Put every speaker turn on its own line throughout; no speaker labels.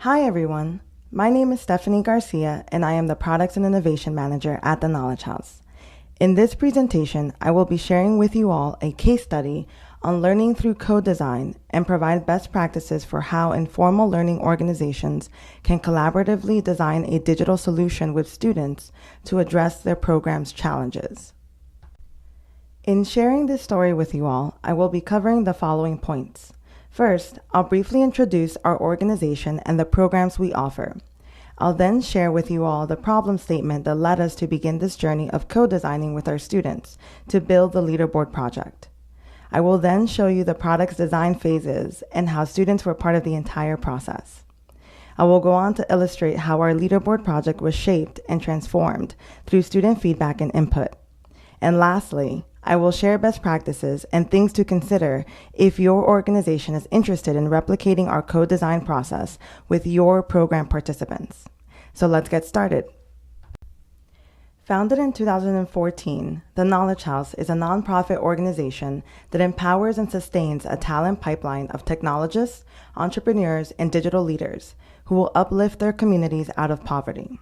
Hi everyone, my name is Stephanie Garcia and I am the Products and Innovation Manager at the Knowledge House. In this presentation, I will be sharing with you all a case study on learning through code design and provide best practices for how informal learning organizations can collaboratively design a digital solution with students to address their program's challenges. In sharing this story with you all, I will be covering the following points. First, I'll briefly introduce our organization and the programs we offer. I'll then share with you all the problem statement that led us to begin this journey of co-designing with our students to build the Leaderboard project. I will then show you the product's design phases and how students were part of the entire process. I will go on to illustrate how our Leaderboard project was shaped and transformed through student feedback and input. And lastly, I will share best practices and things to consider if your organization is interested in replicating our code design process with your program participants. So let's get started. Founded in 2014, the Knowledge House is a nonprofit organization that empowers and sustains a talent pipeline of technologists, entrepreneurs, and digital leaders who will uplift their communities out of poverty.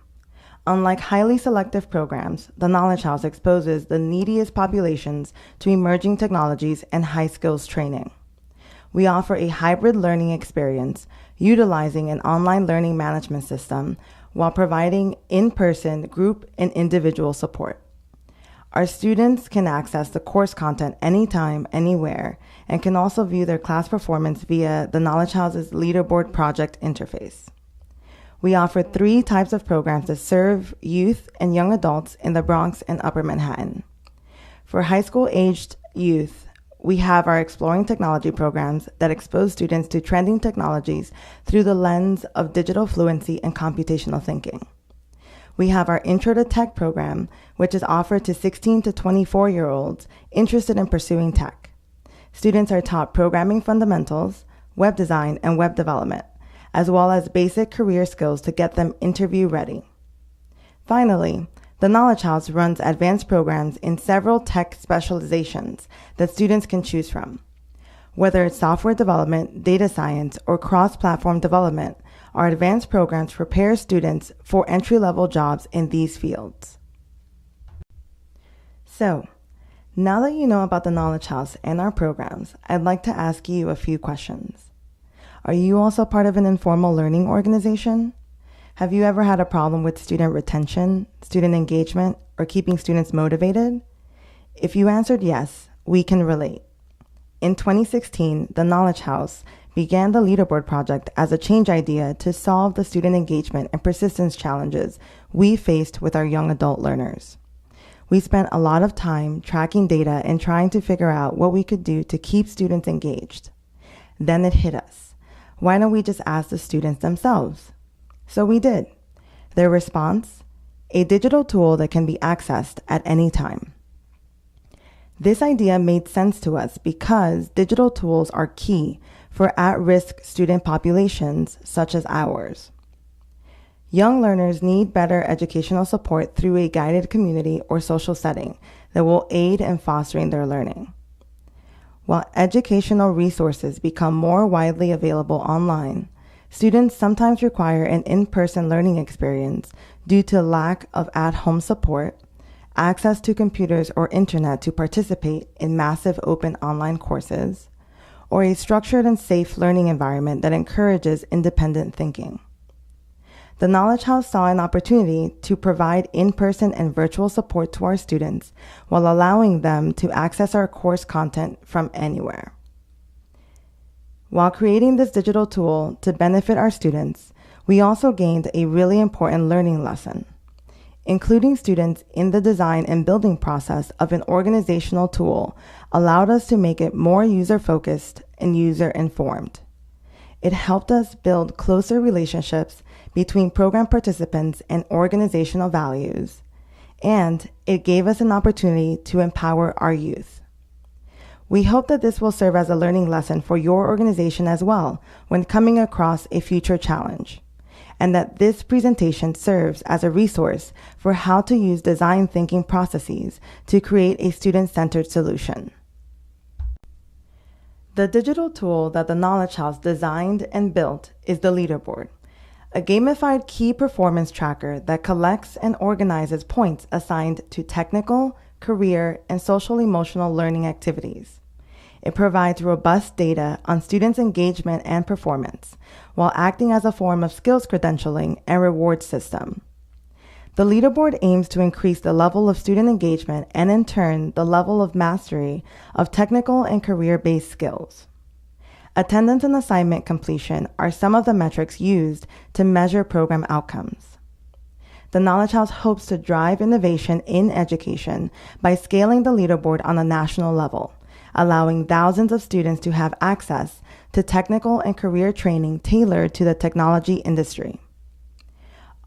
Unlike highly selective programs, the Knowledge House exposes the neediest populations to emerging technologies and high skills training. We offer a hybrid learning experience utilizing an online learning management system while providing in-person, group, and individual support. Our students can access the course content anytime, anywhere, and can also view their class performance via the Knowledge House's Leaderboard project interface. We offer 3 types of programs that serve youth and young adults in the Bronx and Upper Manhattan. For high school-aged youth, we have our Exploring Technology programs that expose students to trending technologies through the lens of digital fluency and computational thinking. We have our Intro to Tech program, which is offered to 16 to 24-year-olds interested in pursuing tech. Students are taught programming fundamentals, web design, and web development, as well as basic career skills to get them interview ready. Finally, the Knowledge House runs advanced programs in several tech specializations that students can choose from. Whether it's software development, data science, or cross-platform development, our advanced programs prepare students for entry-level jobs in these fields. So, now that you know about the Knowledge House and our programs, I'd like to ask you a few questions. Are you also part of an informal learning organization? Have you ever had a problem with student retention, student engagement, or keeping students motivated? If you answered yes, we can relate. In 2016, the Knowledge House began the Leaderboard project as a change idea to solve the student engagement and persistence challenges we faced with our young adult learners. We spent a lot of time tracking data and trying to figure out what we could do to keep students engaged. Then it hit us. Why don't we just ask the students themselves? So we did. Their response? A digital tool that can be accessed at any time. This idea made sense to us because digital tools are key for at-risk student populations such as ours. Young learners need better educational support through a guided community or social setting that will aid in fostering their learning. While educational resources become more widely available online, students sometimes require an in-person learning experience due to lack of at-home support, access to computers or internet to participate in massive open online courses, or a structured and safe learning environment that encourages independent thinking. The Knowledge House saw an opportunity to provide in-person and virtual support to our students while allowing them to access our course content from anywhere. While creating this digital tool to benefit our students, we also gained a really important learning lesson. Including students in the design and building process of an organizational tool allowed us to make it more user-focused and user-informed. It helped us build closer relationships between program participants and organizational values, and it gave us an opportunity to empower our youth. We hope that this will serve as a learning lesson for your organization as well when coming across a future challenge, and that this presentation serves as a resource for how to use design thinking processes to create a student-centered solution. The digital tool that the Knowledge House designed and built is the Leaderboard, a gamified key performance tracker that collects and organizes points assigned to technical, career, and social-emotional learning activities. It provides robust data on students' engagement and performance, while acting as a form of skills credentialing and reward system. The leaderboard aims to increase the level of student engagement and, in turn, the level of mastery of technical and career-based skills. Attendance and assignment completion are some of the metrics used to measure program outcomes. The Knowledge House hopes to drive innovation in education by scaling the leaderboard on a national level, allowing thousands of students to have access to technical and career training tailored to the technology industry.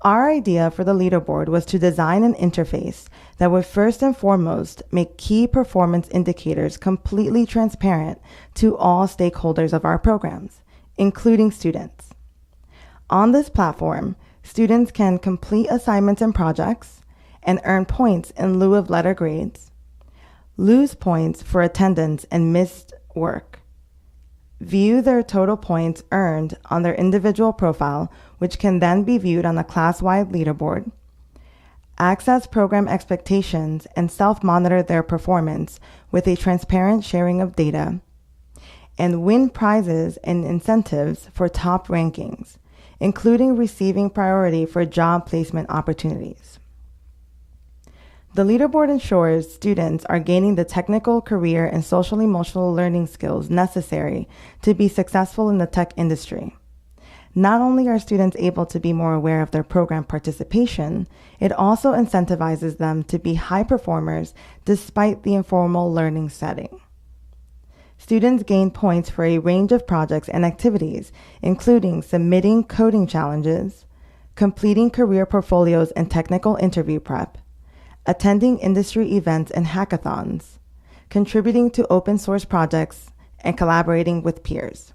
Our idea for the leaderboard was to design an interface that would first and foremost make key performance indicators completely transparent to all stakeholders of our programs, including students. On this platform, students can complete assignments and projects and earn points in lieu of letter grades, lose points for attendance and missed work, view their total points earned on their individual profile, which can then be viewed on a class-wide leaderboard, access program expectations and self-monitor their performance with a transparent sharing of data, and win prizes and incentives for top rankings, including receiving priority for job placement opportunities. The leaderboard ensures students are gaining the technical, career, and social-emotional learning skills necessary to be successful in the tech industry. Not only are students able to be more aware of their program participation, it also incentivizes them to be high performers despite the informal learning setting. Students gain points for a range of projects and activities, including submitting coding challenges, completing career portfolios and technical interview prep, attending industry events and hackathons, contributing to open source projects, and collaborating with peers.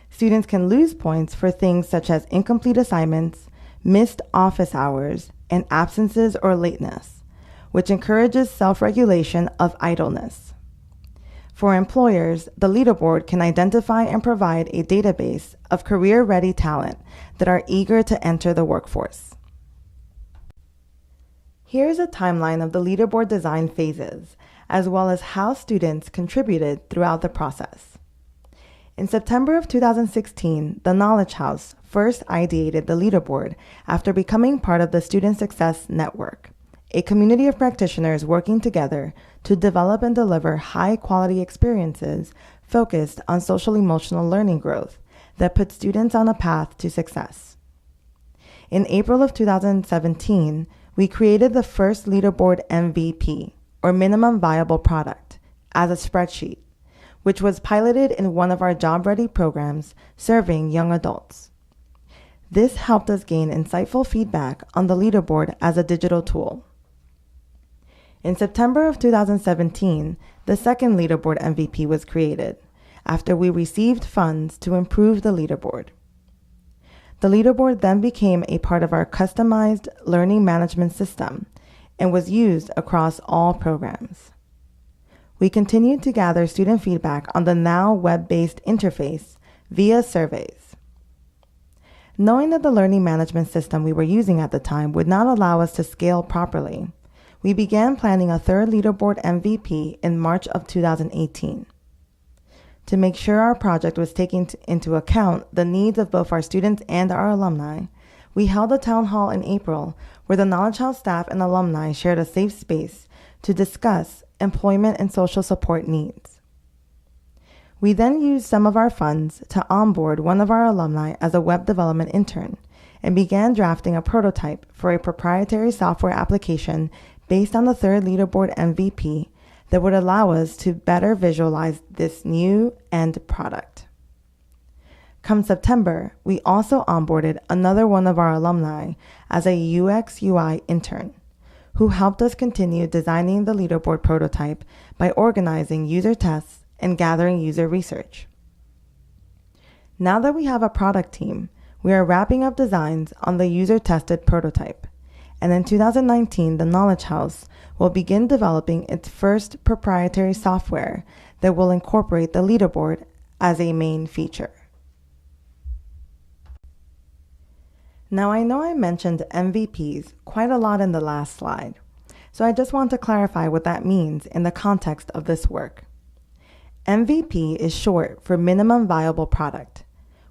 Students can lose points for things such as incomplete assignments, missed office hours, and absences or lateness, which encourages self-regulation of idleness. For employers, the leaderboard can identify and provide a database of career-ready talent that are eager to enter the workforce. Here's a timeline of the leaderboard design phases, as well as how students contributed throughout the process. In September of 2016, the Knowledge House first ideated the leaderboard after becoming part of the Student Success Network, a community of practitioners working together to develop and deliver high-quality experiences focused on social-emotional learning growth that put students on a path to success. In April of 2017, we created the first leaderboard MVP, or minimum viable product, as a spreadsheet, which was piloted in one of our job-ready programs serving young adults. This helped us gain insightful feedback on the leaderboard as a digital tool. In September of 2017, the second leaderboard MVP was created after we received funds to improve the leaderboard. The leaderboard then became a part of our customized learning management system and was used across all programs. We continued to gather student feedback on the now web-based interface via surveys. Knowing that the learning management system we were using at the time would not allow us to scale properly, we began planning a third leaderboard MVP in March of 2018. To make sure our project was taking into account the needs of both our students and our alumni, we held a town hall in April where the Knowledge House staff and alumni shared a safe space to discuss employment and social support needs. We then used some of our funds to onboard one of our alumni as a web development intern and began drafting a prototype for a proprietary software application based on the third leaderboard MVP that would allow us to better visualize this new end product. Come September, we also onboarded another one of our alumni as a UX/UI intern, who helped us continue designing the leaderboard prototype by organizing user tests and gathering user research. Now that we have a product team, we are wrapping up designs on the user-tested prototype, and in 2019, the Knowledge House will begin developing its first proprietary software that will incorporate the leaderboard as a main feature. Now I know I mentioned MVPs quite a lot in the last slide, so I just want to clarify what that means in the context of this work. MVP is short for minimum viable product,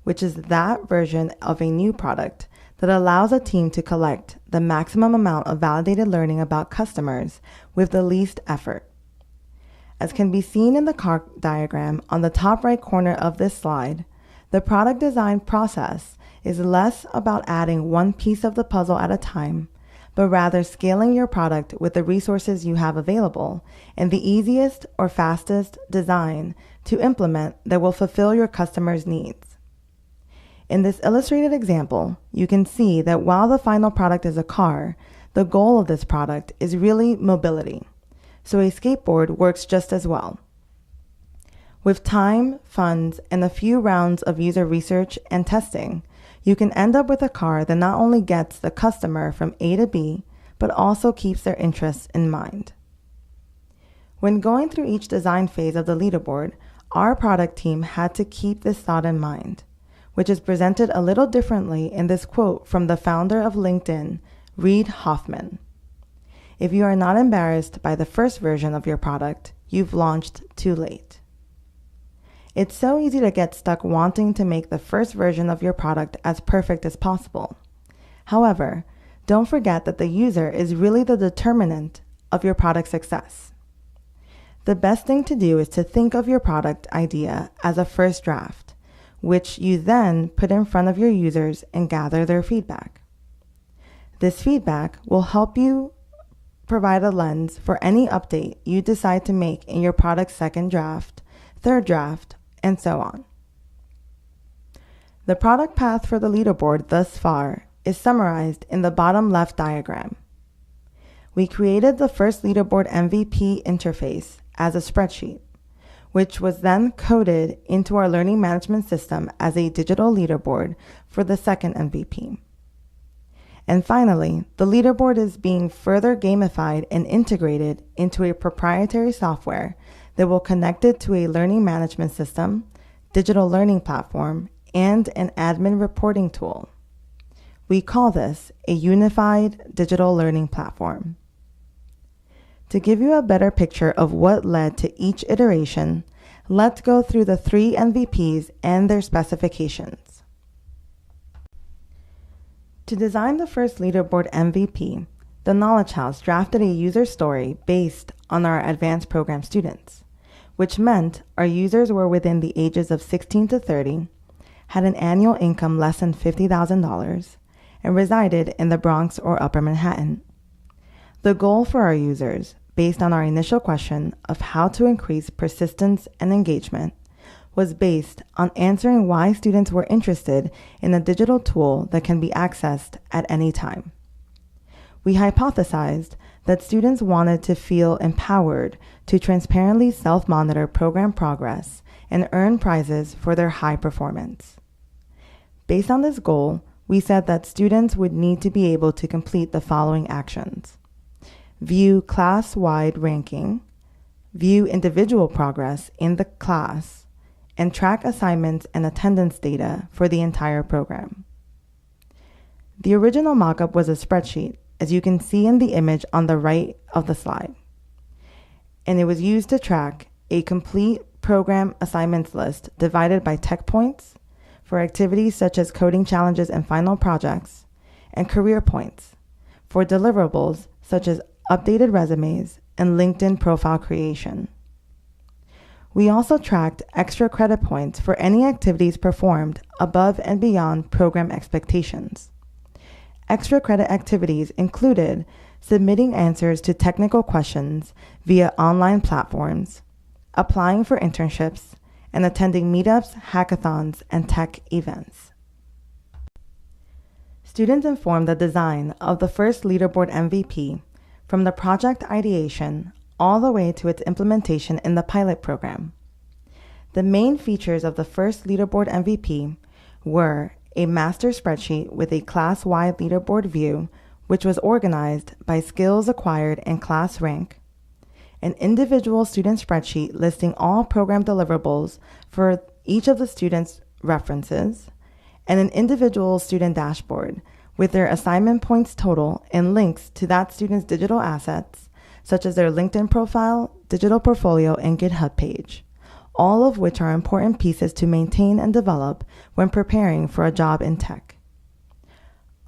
which is that version of a new product that allows a team to collect the maximum amount of validated learning about customers with the least effort. As can be seen in the cart diagram on the top right corner of this slide, the product design process is less about adding one piece of the puzzle at a time, but rather scaling your product with the resources you have available and the easiest or fastest design to implement that will fulfill your customers' needs. In this illustrated example, you can see that while the final product is a car, the goal of this product is really mobility. So a skateboard works just as well. With time, funds, and a few rounds of user research and testing, you can end up with a car that not only gets the customer from A to B, but also keeps their interests in mind. When going through each design phase of the leaderboard, our product team had to keep this thought in mind, which is presented a little differently in this quote from the founder of LinkedIn, Reid Hoffman. If you are not embarrassed by the first version of your product, you've launched too late. It's so easy to get stuck wanting to make the first version of your product as perfect as possible. However, don't forget that the user is really the determinant of your product success. The best thing to do is to think of your product idea as a first draft, which you then put in front of your users and gather their feedback. This feedback will help you provide a lens for any update you decide to make in your product's second draft, third draft, and so on. The product path for the leaderboard thus far is summarized in the bottom left diagram. We created the first leaderboard MVP interface as a spreadsheet, which was then coded into our learning management system as a digital leaderboard for the second MVP. And finally, the leaderboard is being further gamified and integrated into a proprietary software that will connect it to a learning management system, digital learning platform, and an admin reporting tool. We call this a unified digital learning platform. To give you a better picture of what led to each iteration, let's go through the 3 MVPs and their specifications. To design the first leaderboard MVP, the Knowledge House drafted a user story based on our advanced program students, which meant our users were within the ages of 16 to 30, had an annual income less than $50,000, and resided in the Bronx or Upper Manhattan. The goal for our users, based on our initial question of how to increase persistence and engagement, was based on answering why students were interested in a digital tool that can be accessed at any time. We hypothesized that students wanted to feel empowered to transparently self-monitor program progress and earn prizes for their high performance. Based on this goal, we said that students would need to be able to complete the following actions: view class-wide ranking, view individual progress in the class, and track assignments and attendance data for the entire program. The original mockup was a spreadsheet, as you can see in the image on the right of the slide, and it was used to track a complete program assignments list divided by tech points for activities such as coding challenges and final projects, and career points for deliverables such as updated resumes and LinkedIn profile creation. We also tracked extra credit points for any activities performed above and beyond program expectations. Extra credit activities included submitting answers to technical questions via online platforms, applying for internships, and attending meetups, hackathons, and tech events. Students informed the design of the first leaderboard MVP from the project ideation all the way to its implementation in the pilot program. The main features of the first leaderboard MVP were a master spreadsheet with a class-wide leaderboard view, which was organized by skills acquired and class rank, an individual student spreadsheet listing all program deliverables for each of the students' references, and an individual student dashboard with their assignment points total and links to that student's digital assets, such as their LinkedIn profile, digital portfolio, and GitHub page, all of which are important pieces to maintain and develop when preparing for a job in tech.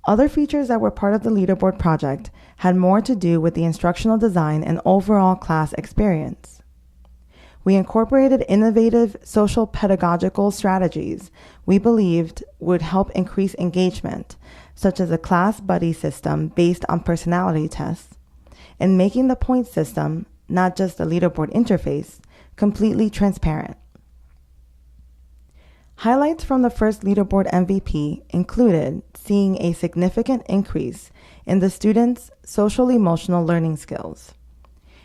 Other features that were part of the leaderboard project had more to do with the instructional design and overall class experience. We incorporated innovative social pedagogical strategies we believed would help increase engagement, such as a class buddy system based on personality tests, and making the point system, not just the leaderboard interface, completely transparent. Highlights from the first leaderboard MVP included seeing a significant increase in the students' social-emotional learning skills,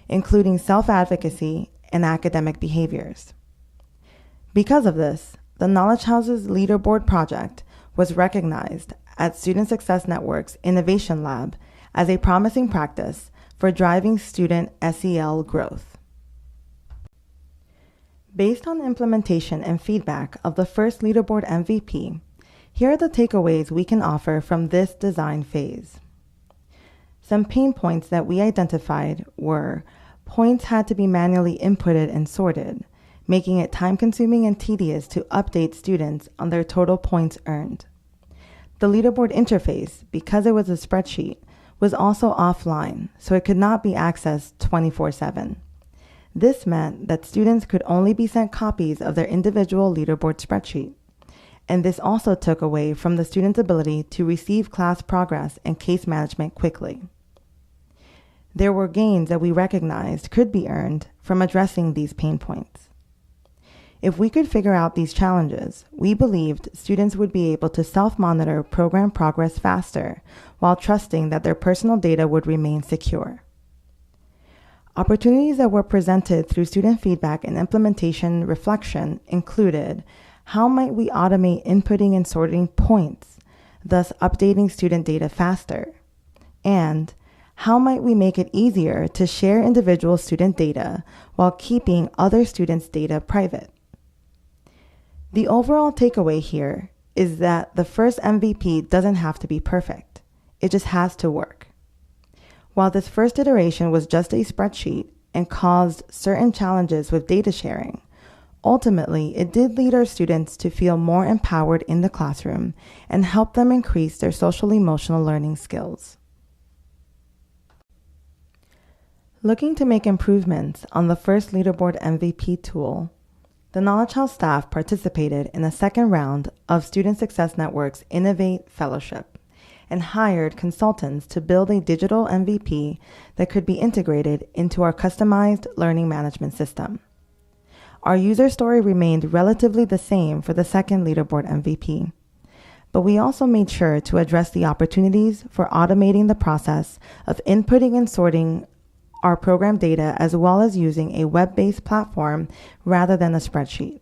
including self-advocacy and academic behaviors. Because of this, the Knowledge House's leaderboard project was recognized at Student Success Network's Innovation Lab as a promising practice for driving student SEL growth. Based on implementation and feedback of the first leaderboard MVP, here are the takeaways we can offer from this design phase. Some pain points that we identified were points had to be manually inputted and sorted, making it time-consuming and tedious to update students on their total points earned. The leaderboard interface, because it was a spreadsheet, was also offline, so it could not be accessed 24/7. This meant that students could only be sent copies of their individual leaderboard spreadsheet, and this also took away from the student's ability to receive class progress and case management quickly. There were gains that we recognized could be earned from addressing these pain points. If we could figure out these challenges, we believed students would be able to self-monitor program progress faster while trusting that their personal data would remain secure. Opportunities that were presented through student feedback and implementation reflection included how might we automate inputting and sorting points, thus updating student data faster, and how might we make it easier to share individual student data while keeping other students' data private. The overall takeaway here is that the first MVP doesn't have to be perfect. It just has to work. While this first iteration was just a spreadsheet and caused certain challenges with data sharing, ultimately it did lead our students to feel more empowered in the classroom and help them increase their social-emotional learning skills. Looking to make improvements on the first leaderboard MVP tool, the Knowledge House staff participated in a second round of Student Success Network's Innovate Fellowship and hired consultants to build a digital MVP that could be integrated into our customized learning management system. Our user story remained relatively the same for the second leaderboard MVP, but we also made sure to address the opportunities for automating the process of inputting and sorting our program data, as well as using a web-based platform rather than a spreadsheet.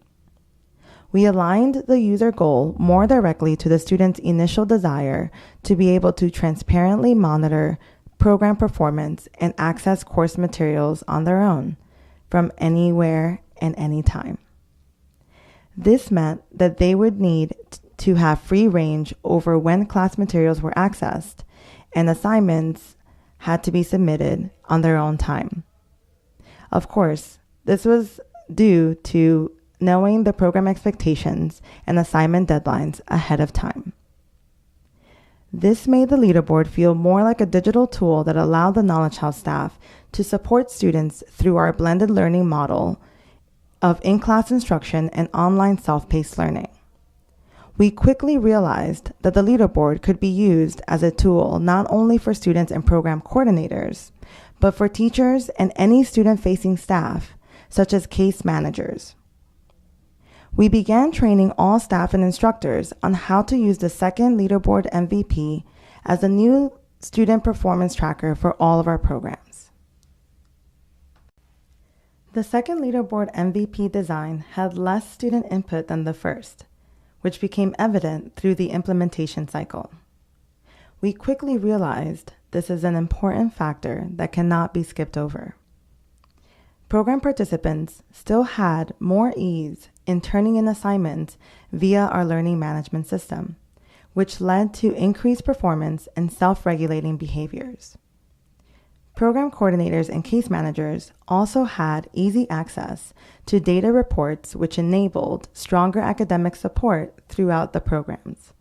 We aligned the user goal more directly to the student's initial desire to be able to transparently monitor program performance and access course materials on their own from anywhere and anytime. This meant that they would need to have free range over when class materials were accessed, and assignments had to be submitted on their own time. Of course, this was due to knowing the program expectations and assignment deadlines ahead of time. This made the leaderboard feel more like a digital tool that allowed the Knowledge House staff to support students through our blended learning model of in-class instruction and online self-paced learning. We quickly realized that the leaderboard could be used as a tool not only for students and program coordinators, but for teachers and any student-facing staff, such as case managers. We began training all staff and instructors on how to use the second leaderboard MVP as a new student performance tracker for all of our programs. The second leaderboard MVP design had less student input than the first, which became evident through the implementation cycle. We quickly realized this is an important factor that cannot be skipped over. Program participants still had more ease in turning in assignments via our learning management system, which led to increased performance and self-regulating behaviors. Program coordinators and case managers also had easy access to data reports, which enabled stronger academic support throughout the programs.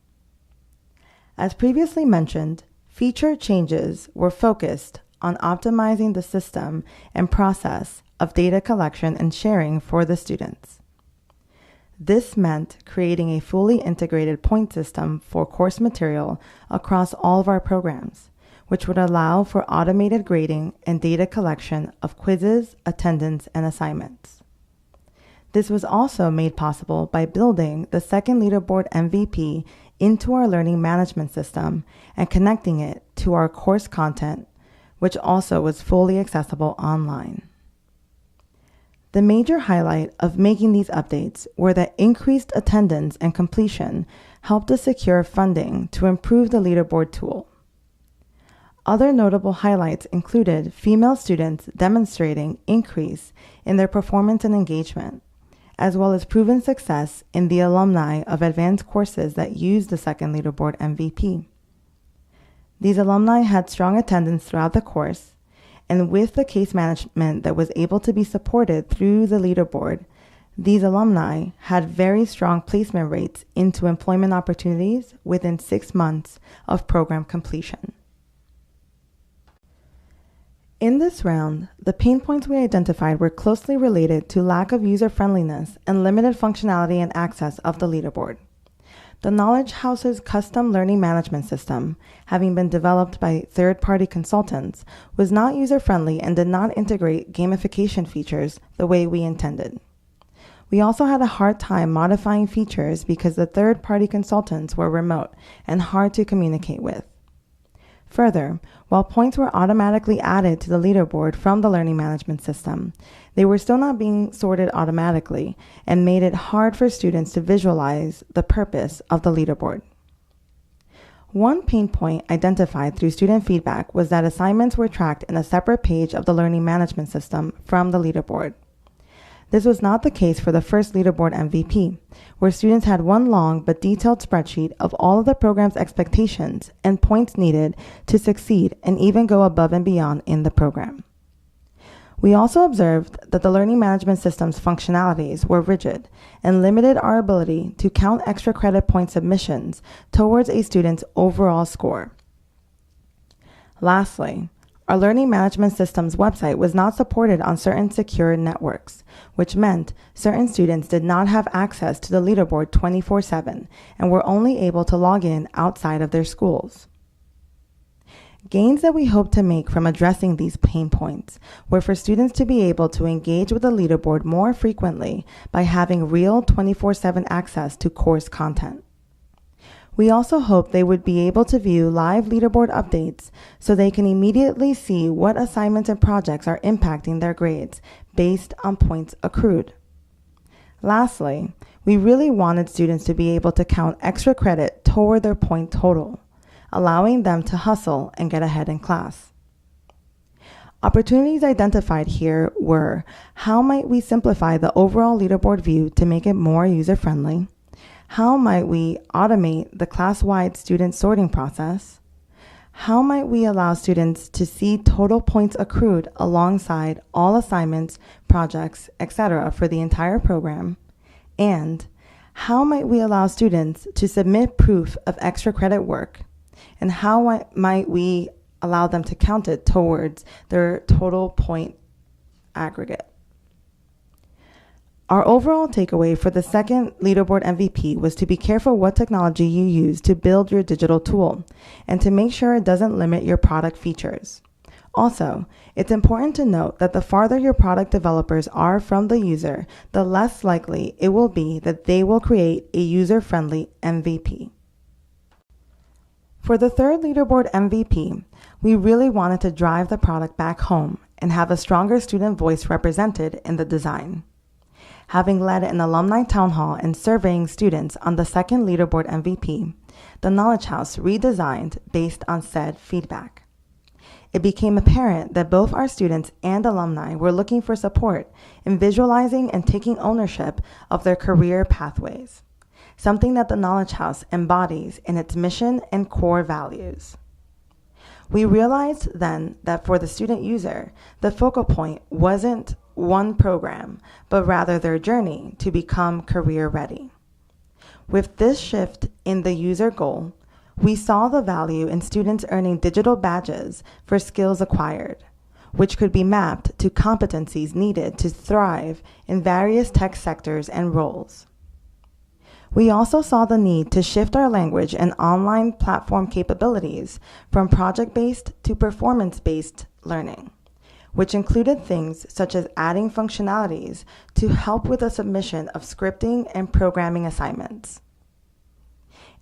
As previously mentioned, feature changes were focused on optimizing the system and process of data collection and sharing for the students. This meant creating a fully integrated point system for course material across all of our programs, which would allow for automated grading and data collection of quizzes, attendance, and assignments. This was also made possible by building the second leaderboard MVP into our learning management system and connecting it to our course content, which also was fully accessible online. The major highlight of making these updates were that increased attendance and completion helped us secure funding to improve the leaderboard tool. Other notable highlights included female students demonstrating increase in their performance and engagement, as well as proven success in the alumni of advanced courses that used the second leaderboard MVP. These alumni had strong attendance throughout the course, and with the case management that was able to be supported through the leaderboard, these alumni had very strong placement rates into employment opportunities within 6 months of program completion. In this round, the pain points we identified were closely related to lack of user-friendliness and limited functionality and access of the leaderboard. The Knowledge House's custom learning management system, having been developed by third-party consultants, was not user-friendly and did not integrate gamification features the way we intended. We also had a hard time modifying features because the third-party consultants were remote and hard to communicate with. Further, while points were automatically added to the leaderboard from the learning management system, they were still not being sorted automatically and made it hard for students to visualize the purpose of the leaderboard. One pain point identified through student feedback was that assignments were tracked in a separate page of the learning management system from the leaderboard. This was not the case for the first leaderboard MVP, where students had one long but detailed spreadsheet of all of the program's expectations and points needed to succeed and even go above and beyond in the program. We also observed that the learning management system's functionalities were rigid and limited our ability to count extra credit point submissions towards a student's overall score. Lastly, our learning management system's website was not supported on certain secure networks, which meant certain students did not have access to the leaderboard 24/7 and were only able to log in outside of their schools. Gains that we hope to make from addressing these pain points were for students to be able to engage with the leaderboard more frequently by having real 24/7 access to course content. We also hope they would be able to view live leaderboard updates so they can immediately see what assignments and projects are impacting their grades based on points accrued. Lastly, we really wanted students to be able to count extra credit toward their point total, allowing them to hustle and get ahead in class. Opportunities identified here were: how might we simplify the overall leaderboard view to make it more user-friendly? How might we automate the class-wide student sorting process? How might we allow students to see total points accrued alongside all assignments, projects, etc. for the entire program? And how might we allow students to submit proof of extra credit work? And how might we allow them to count it towards their total point aggregate? Our overall takeaway for the second leaderboard MVP was to be careful what technology you use to build your digital tool and to make sure it doesn't limit your product features. Also, it's important to note that the farther your product developers are from the user, the less likely it will be that they will create a user-friendly MVP. For the third leaderboard MVP, we really wanted to drive the product back home and have a stronger student voice represented in the design. Having led an alumni town hall and surveying students on the second leaderboard MVP, the Knowledge House redesigned based on said feedback. It became apparent that both our students and alumni were looking for support in visualizing and taking ownership of their career pathways. something that the Knowledge House embodies in its mission and core values. We realized then that for the student user, the focal point wasn't one program, but rather their journey to become career ready. With this shift in the user goal, we saw the value in students earning digital badges for skills acquired, which could be mapped to competencies needed to thrive in various tech sectors and roles. We also saw the need to shift our language and online platform capabilities from project-based to performance-based learning, which included things such as adding functionalities to help with the submission of scripting and programming assignments.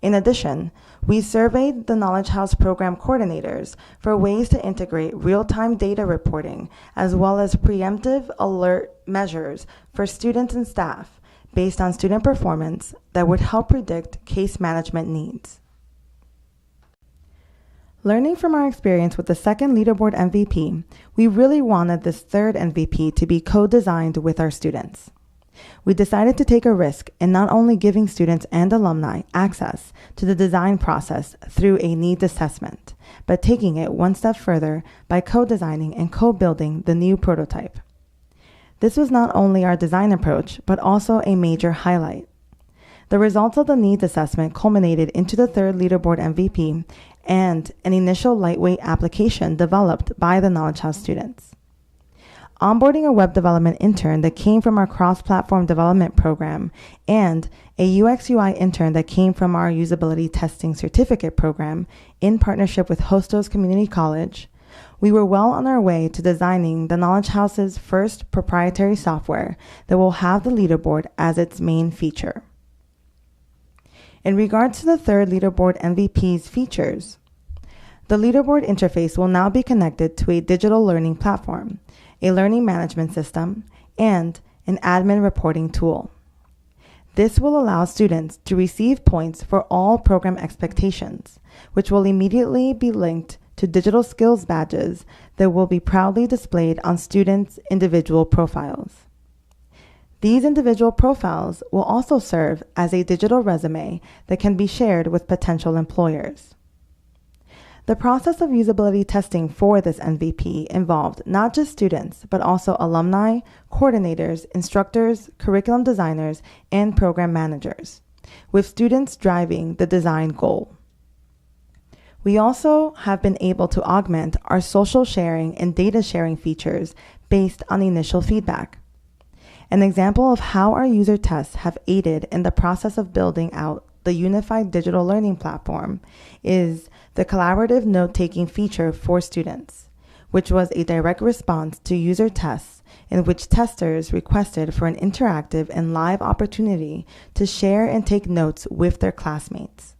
In addition, we surveyed the Knowledge House program coordinators for ways to integrate real-time data reporting as well as preemptive alert measures for students and staff based on student performance that would help predict case management needs. Learning from our experience with the second leaderboard MVP, we really wanted this third MVP to be co-designed with our students. We decided to take a risk in not only giving students and alumni access to the design process through a needs assessment, but taking it one step further by co-designing and co-building the new prototype. This was not only our design approach, but also a major highlight. The results of the needs assessment culminated into the third leaderboard MVP and an initial lightweight application developed by the Knowledge House students. Onboarding a web development intern that came from our cross-platform development program and a UX/UI intern that came from our usability testing certificate program in partnership with Hostos Community College, we were well on our way to designing the Knowledge House's first proprietary software that will have the leaderboard as its main feature. In regards to the third leaderboard MVP's features, the leaderboard interface will now be connected to a digital learning platform, a learning management system, and an admin reporting tool. This will allow students to receive points for all program expectations, which will immediately be linked to digital skills badges that will be proudly displayed on students' individual profiles. These individual profiles will also serve as a digital resume that can be shared with potential employers. The process of usability testing for this MVP involved not just students, but also alumni, coordinators, instructors, curriculum designers, and program managers, with students driving the design goal. We also have been able to augment our social sharing and data sharing features based on initial feedback. An example of how our user tests have aided in the process of building out the unified digital learning platform is the collaborative note-taking feature for students, which was a direct response to user tests in which testers requested for an interactive and live opportunity to share and take notes with their classmates.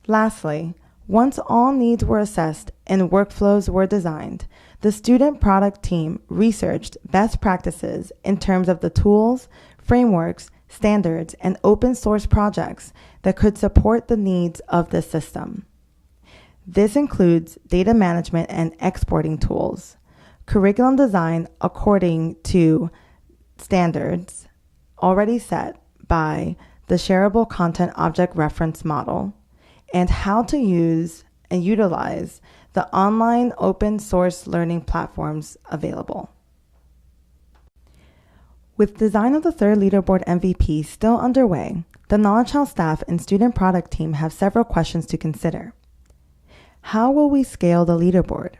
Lastly, once all needs were assessed and workflows were designed, the student product team researched best practices in terms of the tools, frameworks, standards, and open source projects that could support the needs of the system. This includes data management and exporting tools, curriculum design according to standards already set by the Shareable Content Object Reference Model, and how to use and utilize the online open source learning platforms available. With design of the third leaderboard MVP still underway, the Knowledge House staff and student product team have several questions to consider. How will we scale the leaderboard?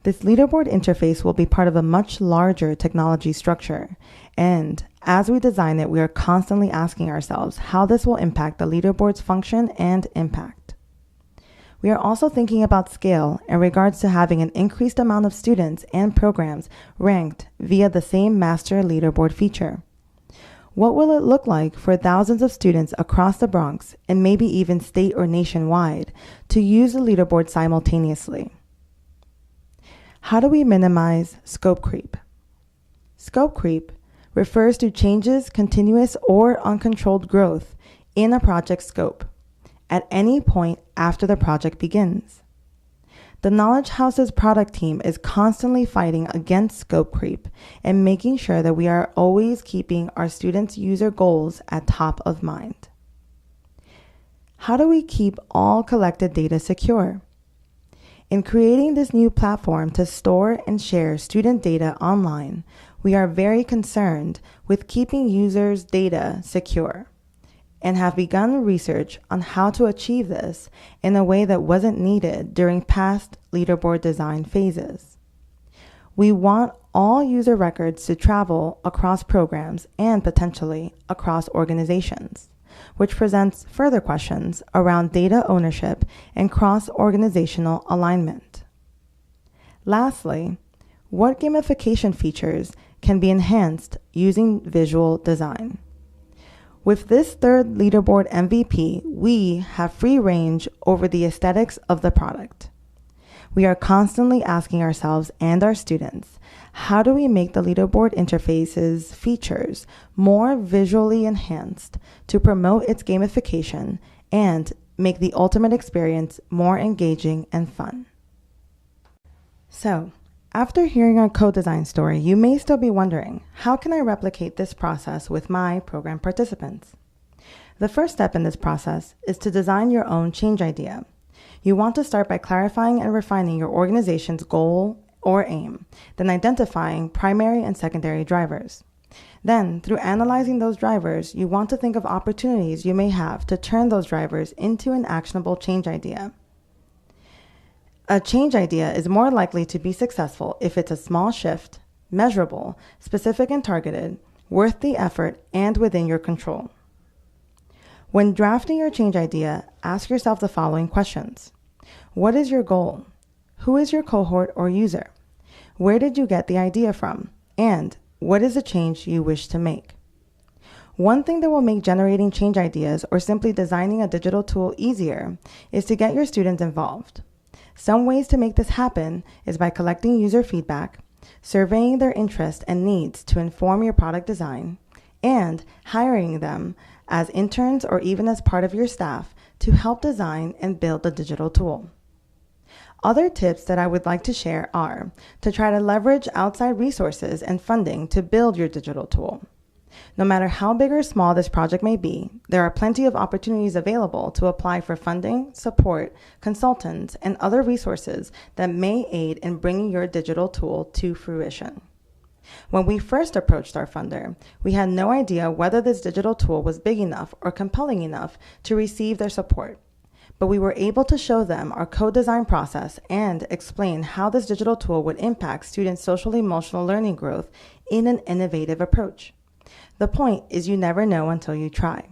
This leaderboard interface will be part of a much larger technology structure, and as we design it, we are constantly asking ourselves how this will impact the leaderboard's function and impact. We are also thinking about scale in regards to having an increased amount of students and programs ranked via the same master leaderboard feature. What will it look like for thousands of students across the Bronx and maybe even state or nationwide to use the leaderboard simultaneously? How do we minimize scope creep? Scope creep refers to changes, continuous or uncontrolled growth in a project scope at any point after the project begins. The Knowledge House's product team is constantly fighting against scope creep and making sure that we are always keeping our students' user goals at top of mind. How do we keep all collected data secure? In creating this new platform to store and share student data online, we are very concerned with keeping users' data secure and have begun research on how to achieve this in a way that wasn't needed during past leaderboard design phases. We want all user records to travel across programs and potentially across organizations, which presents further questions around data ownership and cross-organizational alignment. Lastly, what gamification features can be enhanced using visual design? With this third leaderboard MVP, we have free range over the aesthetics of the product. We are constantly asking ourselves and our students, how do we make the leaderboard interface's features more visually enhanced to promote its gamification and make the ultimate experience more engaging and fun? So, after hearing our co-design story, you may still be wondering, how can I replicate this process with my program participants? The first step in this process is to design your own change idea. You want to start by clarifying and refining your organization's goal or aim, then identifying primary and secondary drivers. Then, through analyzing those drivers, you want to think of opportunities you may have to turn those drivers into an actionable change idea. A change idea is more likely to be successful if it's a small shift, measurable, specific and targeted, worth the effort, and within your control. When drafting your change idea, ask yourself the following questions. What is your goal? Who is your cohort or user? Where did you get the idea from? And what is the change you wish to make? One thing that will make generating change ideas or simply designing a digital tool easier is to get your students involved. Some ways to make this happen is by collecting user feedback, surveying their interests and needs to inform your product design, and hiring them as interns or even as part of your staff to help design and build the digital tool. Other tips that I would like to share are to try to leverage outside resources and funding to build your digital tool. No matter how big or small this project may be, there are plenty of opportunities available to apply for funding, support, consultants, and other resources that may aid in bringing your digital tool to fruition. When we first approached our funder, we had no idea whether this digital tool was big enough or compelling enough to receive their support. But we were able to show them our co-design process and explain how this digital tool would impact students' social-emotional learning growth in an innovative approach. The point is you never know until you try.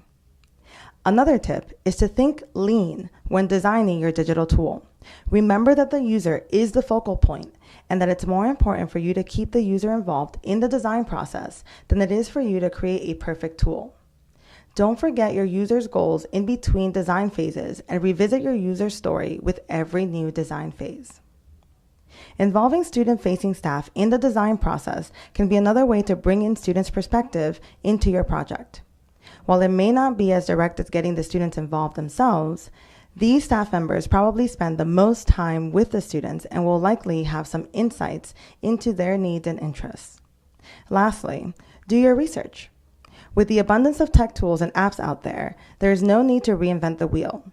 Another tip is to think lean when designing your digital tool. Remember that the user is the focal point and that it's more important for you to keep the user involved in the design process than it is for you to create a perfect tool. Don't forget your user's goals in between design phases and revisit your user's story with every new design phase. Involving student-facing staff in the design process can be another way to bring in students' perspective into your project. While it may not be as direct as getting the students involved themselves, these staff members probably spend the most time with the students and will likely have some insights into their needs and interests. Lastly, do your research. With the abundance of tech tools and apps out there, there is no need to reinvent the wheel.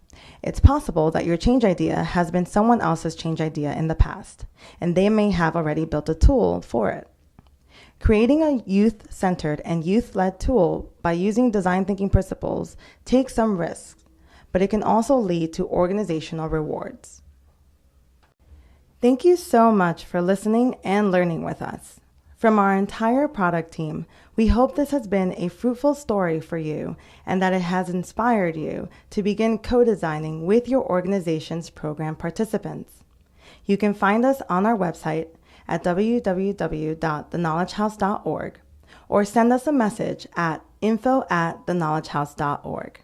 It's possible that your change idea has been someone else's change idea in the past, and they may have already built a tool for it. Creating a youth-centered and youth-led tool by using design thinking principles takes some risks, but it can also lead to organizational rewards. Thank you so much for listening and learning with us. From our entire product team, we hope this has been a fruitful story for you and that it has inspired you to begin co-designing with your organization's program participants. You can find us on our website at www.theknowledgehouse.org or send us a message at info@theknowledgehouse.org.